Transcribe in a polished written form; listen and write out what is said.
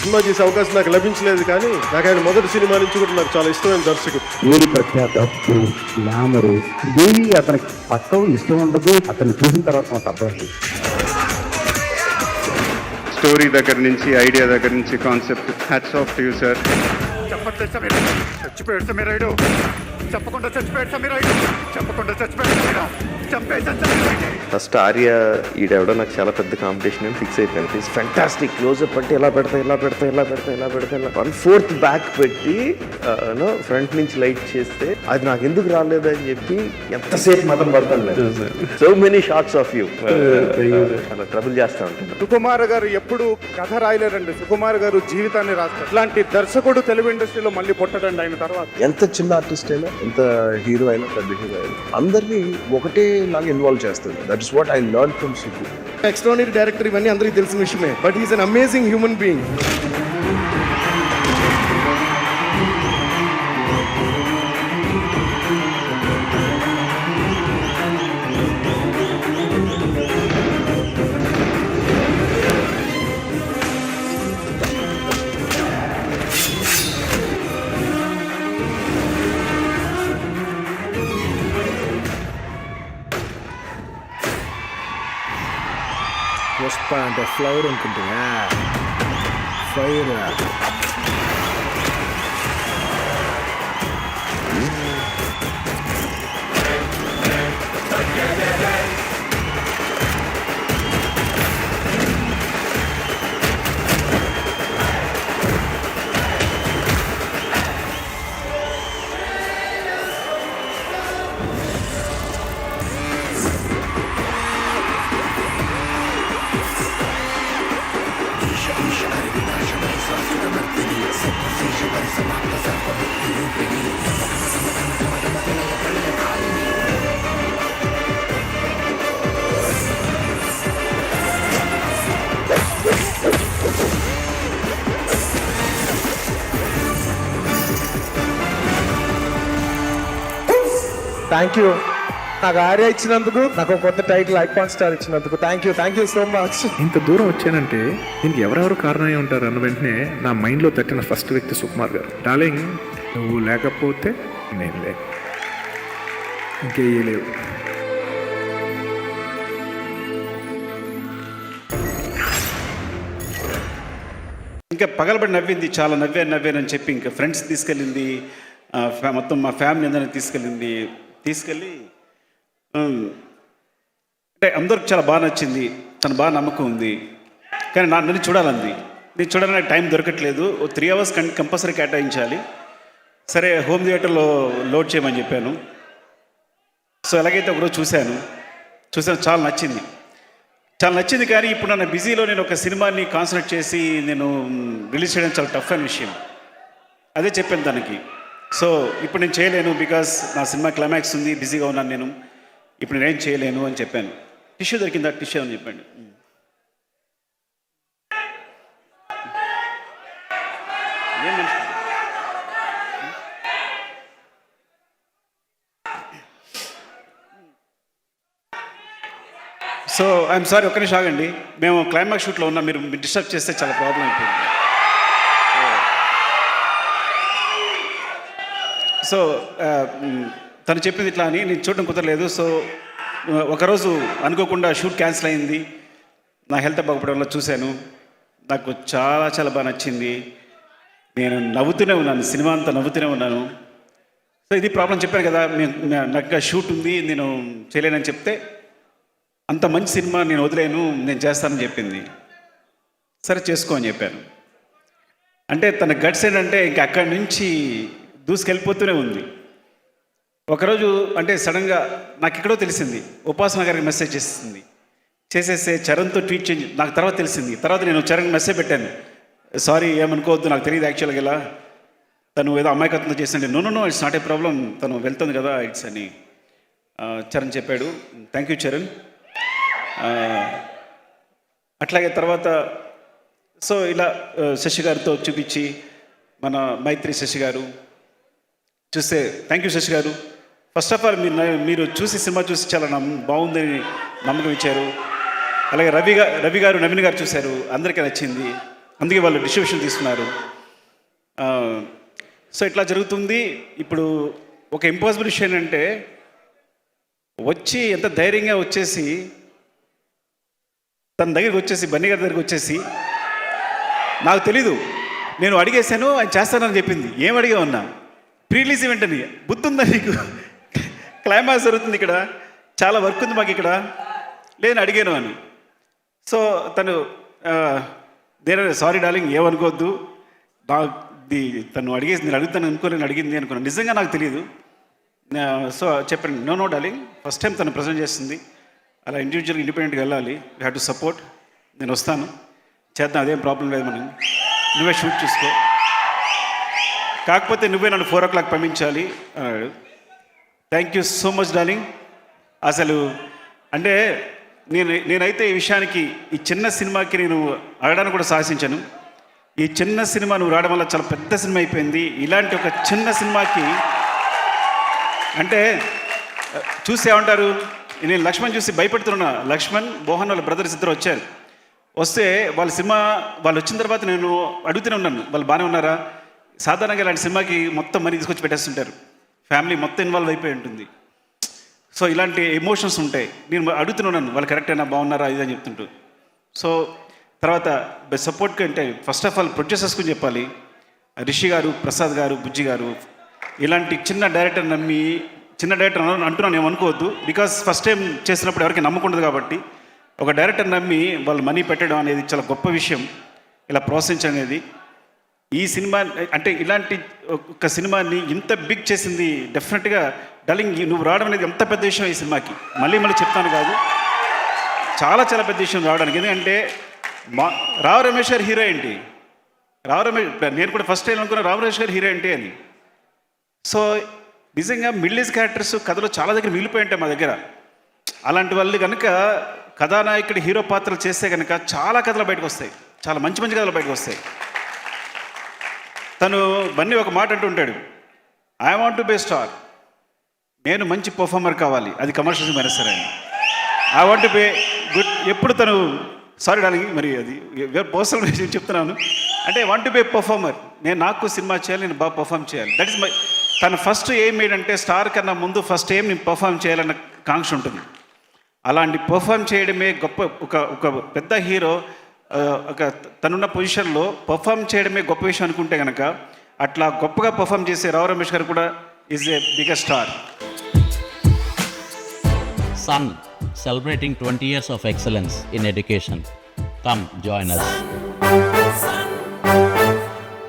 Cinema చేసే అవకాశం నాకు లభించలేదు, కానీ నాకు ఆయన మొదటి సినిమా నుంచి కూడా నాకు చాలా ఇష్టమైన దర్శకుడు. ఏది ప్రఖ్యాత గ్లామరు దేవి అతనికి పక్కవు ఇష్టం ఉండదు. అతన్ని చూసిన తర్వాత మాకు అర్థమైంది. స్టోరీ దగ్గర నుంచి, ఐడియా దగ్గర నుంచి, concept, hats off to you sir. చచ్చిపోయాడు సమీరాయుడు, చెప్పకుండా చచ్చిపోయాడు సమీరాయుడు, చెప్పకుండా చచ్చిపోయాడు సమీరా, చంపేసి. ఫస్ట్ ఆర్య ఈడెవడో నాకు చాలా పెద్ద కాంపిటీషన్ అని ఫిక్స్ అయిపోయాను. ఇట్స్ ఫ్యాంటాస్టిక్ క్లోజ్అప్ అంటే ఇలా పెడతా 1/4 బ్యాక్ పెట్టి ఫ్రంట్ నుంచి లైట్ చేస్తే అది నాకు ఎందుకు రాలేదు అని చెప్పి ఎంతసేపు మాత్రం పడతాను. So many shorts of you అలా ట్రబుల్ చేస్తా ఉంటాను. సుకుమార్ గారు ఎప్పుడు కథ రాయలేరండి, సుకుమార్ గారు జీవితాన్ని రాస్తారు. ఇట్లాంటి దర్శకుడు తెలుగు ఇండస్ట్రీలో మళ్ళీ పుట్టడండి ఆయన తర్వాత. ఎంత చిన్న ఆర్టిస్ట్ అయినా, ఎంత హీరో అయినా, పెద్ద హీరో అయినా అందరినీ ఒకటే లాగా ఇన్వాల్వ్ చేస్తుంది. That is what I learn from Sukku. Extraordinary director, ఇవన్నీ అందరికీ తెలిసిన విషయమే. But is an amazing human being. Pushpa అంటే ఫ్లవర్ అనుకుంటున్నా, ఫైర్. థ్యాంక్ యూ నాకు ఆర్య ఇచ్చినందుకు, నాకు కొత్త టైటిల్ ఐకాన్ స్టార్ ఇచ్చినందుకు థ్యాంక్ యూ సో మచ్. ఇంత దూరం వచ్చానంటే దీనికి ఎవరెవరు కారణమై ఉంటారు అన్న వెంటనే నా మైండ్లో తట్టిన ఫస్ట్ వ్యక్తి సుకుమార్ గారు. డార్లింగ్, నువ్వు లేకపోతే నేను లేక ఇంకేయలేవు. ఇంకా పగలబడి నవ్వింది, చాలా నవ్వానని చెప్పి ఇంకా ఫ్రెండ్స్ తీసుకెళ్ళింది, మొత్తం మా ఫ్యామిలీ అందరినీ తీసుకెళ్ళి అంటే అందరికి చాలా బాగా నచ్చింది. తను బాగా నమ్మకం ఉంది, కానీ నన్ను చూడాలంది. నేను చూడాలని టైం దొరకట్లేదు. 3 hours కంపల్సరీ కేటాయించాలి. సరే, హోమ్ థియేటర్లో లోడ్ చేయమని చెప్పాను. సో ఎలాగైతే ఒకరోజు చూశాను, చాలా నచ్చింది. కానీ ఇప్పుడు నన్ను బిజీలో నేను ఒక సినిమాని కాన్సన్ట్రేట్ చేసి నేను రిలీజ్ చేయడం చాలా టఫ్ అయిన విషయం. అదే చెప్పాను తనకి. సో ఇప్పుడు నేను చేయలేను, బికాస్ నా సినిమా క్లైమాక్స్ ఉంది, బిజీగా ఉన్నాను నేను, ఇప్పుడు నేనేం చేయలేను అని చెప్పాను. టిష్యూ దొరికిందా, టిష్యూ అని చెప్పండి. సో ఐఎమ్ సారీ, ఒక్క నిమిషం ఆగండి. మేము క్లైమాక్స్ షూట్లో ఉన్నాం, మీరు డిస్టర్బ్ చేస్తే చాలా ప్రాబ్లం అయిపోయింది. సో తను చెప్పింది ఇట్లా అని నేను చూడడం కుదరలేదు. సో ఒకరోజు అనుకోకుండా షూట్ క్యాన్సిల్ అయింది. నా హెల్త్ బాగుపడంలో చూశాను, నాకు చాలా బాగా నచ్చింది. నేను నవ్వుతూనే ఉన్నాను, సినిమా అంతా నవ్వుతూనే ఉన్నాను. సో ఇది ప్రాబ్లం చెప్పాను కదా, నాకు షూట్ ఉంది, నేను చేయలేనని చెప్తే అంత మంచి సినిమా నేను వదిలేను, నేను చేస్తానని చెప్పింది. సరే చేసుకో అని చెప్పాను. అంటే తన గట్స్ ఏంటంటే ఇంక అక్కడి నుంచి దూసుకెళ్ళిపోతూనే ఉంది. ఒకరోజు అంటే సడన్గా నాకు ఎక్కడో తెలిసింది, ఉపాసన గారికి మెసేజ్ చేసేస్తే చరణ్తో ట్వీట్ చేంజ్ నాకు తర్వాత తెలిసింది. తర్వాత నేను చరణ్ మెసేజ్ పెట్టాను, సారీ ఏమనుకోవద్దు, నాకు తెలియదు యాక్చువల్గా ఇలా తను ఏదో అమాయకత్వంతో చేస్తుంటే. No it's not a problem, తను వెళ్తుంది కదా ఇట్స్ అని. చరణ్ చెప్పాడు. Thank you Charan. అట్లాగే తర్వాత సో ఇలా శశి గారితో చూపించి మన మైత్రి శశి గారు చూస్తే థ్యాంక్ యూ శశి గారు. ఫస్ట్ ఆఫ్ ఆల్ మీరు చూసి సినిమా చూసి చాలా బాగుందని నమ్మకం ఇచ్చారు. అలాగే రవి గారు నవీన్ గారు చూశారు, అందరికీ నచ్చింది, అందుకే వాళ్ళు డిస్ట్రిబ్యూషన్ తీసుకున్నారు. సో ఇట్లా జరుగుతుంది. ఇప్పుడు ఒక ఇంపాసిబుల్ విషయం ఏంటంటే వచ్చి ఎంత ధైర్యంగా వచ్చేసి తన దగ్గరికి వచ్చేసి బన్నీ గారి దగ్గరికి వచ్చేసి నాకు తెలీదు, నేను అడిగేశాను ఆయన చేస్తానని చెప్పింది. ఏం అడిగా ఉన్నా ప్రీ రిలీజ్ ఈవెంట్ అని, బుద్ధి ఉందా నీకు? క్లైమాక్స్ జరుగుతుంది ఇక్కడ, చాలా వర్క్ ఉంది మాకు ఇక్కడ, లేని అడిగాను అని. సో తను సారీ డార్లింగ్ ఏమనుకోవద్దు, తను అడిగేసి నేను అడుగుతాను అనుకోలేని అడిగింది అనుకున్నాను, నిజంగా నాకు తెలియదు. సో చెప్పండి, నో డార్లింగ్, ఫస్ట్ టైం తను ప్రజెంట్ చేస్తుంది, అలా ఇండివిజువల్గా ఇండిపెండెంట్గా వెళ్ళాలి, యూ హ్యావ్ టు సపోర్ట్, నేను వస్తాను చేద్దాం, అదేం ప్రాబ్లం లేదు, మనం నువ్వే షూట్ చూసుకో, కాకపోతే నువ్వే నన్ను 4 o'clock పంపించాలి అన్నాడు. Thank you so much darling. అసలు అంటే నేనైతే ఈ విషయానికి ఈ చిన్న సినిమాకి నేను అడగడానికి కూడా సాహసించాను. ఈ చిన్న సినిమా నువ్వు రావడం వల్ల చాలా పెద్ద సినిమా అయిపోయింది. ఇలాంటి ఒక చిన్న సినిమాకి అంటే చూసి ఏమంటారు, నేను లక్ష్మణ్ చూసి భయపెడుతున్నా. లక్ష్మణ్ మోహన్ వాళ్ళ బ్రదర్స్ ఇద్దరు వచ్చారు, వస్తే వాళ్ళ సినిమా వాళ్ళు వచ్చిన తర్వాత నేను అడుగుతూనే ఉన్నాను, వాళ్ళు బాగానే ఉన్నారా? సాధారణంగా ఇలాంటి సినిమాకి మొత్తం మనీ తీసుకొచ్చి పెట్టేస్తుంటారు, ఫ్యామిలీ మొత్తం ఇన్వాల్వ్ అయిపోయి ఉంటుంది. సో ఇలాంటి ఎమోషన్స్ ఉంటాయి. నేను అడుగుతున్నాను వాళ్ళు కరెక్టేనా, బాగున్నారా, ఇదని చెప్తుంటూ. సో తర్వాత సపోర్ట్కి అంటే ఫస్ట్ ఆఫ్ ఆల్ ప్రొడ్యూసర్స్ గురించి చెప్పాలి. రిషి గారు, ప్రసాద్ గారు, బుజ్జి గారు, ఇలాంటి చిన్న డైరెక్టర్ నమ్మి, చిన్న డైరెక్టర్ అంటున్నాను ఏమనుకోవద్దు, బికాస్ ఫస్ట్ టైం చేసినప్పుడు ఎవరికి నమ్మకం ఉండదు కాబట్టి ఒక డైరెక్టర్ నమ్మి వాళ్ళు మనీ పెట్టడం అనేది చాలా గొప్ప విషయం, ఇలా ప్రోత్సహించడం అనేది. ఈ సినిమా అంటే ఇలాంటి ఒక సినిమాని ఇంత బిగ్ చేసింది డెఫినెట్గా డార్లింగ్, నువ్వు రావడం అనేది ఎంత పెద్ద విషయం ఈ సినిమాకి, మళ్ళీ చెప్తాను కాదు, చాలా చాలా పెద్ద విషయం రావడానికి. ఎందుకంటే రావు రమేష్ గారు హీరో ఏంటి, నేను కూడా ఫస్ట్ టైం అనుకున్నా రావు రమేష్ గారు హీరో ఏంటి అని. సో నిజంగా మిడిల్ ఏజ్ క్యారెక్టర్స్ కథలో చాలా దగ్గర మిగిలిపోయి ఉంటాయి మా దగ్గర. అలాంటి వాళ్ళు కనుక కథానాయకుడి హీరో పాత్రలు చేస్తే కనుక చాలా కథలు బయటకు వస్తాయి, చాలా మంచి మంచి కథలు బయటకు వస్తాయి. తను బన్నీ ఒక మాట అంటూ ఉంటాడు, I want to be star, నేను మంచి పర్ఫార్మర్ కావాలి, అది కమర్షియల్ సినిమా సరే, I want to be good. ఎప్పుడు తను సారీ డార్లింగ్, మరి అది పర్సనల్ విషయం చెప్తున్నాను, అంటే వాంట్ టు బే పర్ఫార్మర్, నాకు సినిమా చేయాలి, నేను బాగా పర్ఫామ్ చేయాలి, దట్ ఇస్ మై. తను ఫస్ట్ ఏం ఏంటంటే స్టార్ కన్నా ముందు ఫస్ట్ ఏం నేను పర్ఫామ్ చేయాలన్న కాంక్ష ఉంటుంది. అలాంటి పర్ఫామ్ చేయడమే గొప్ప. ఒక పెద్ద హీరో ఒక తనున్న పొజిషన్లో పర్ఫామ్ చేయడమే గొప్ప విషయం అనుకుంటే కనుక అట్లా గొప్పగా పర్ఫామ్ చేసే రావు రమేష్ గారు కూడా is a biggest star. Sun, celebrating 20 years of excellence in education. Come join us.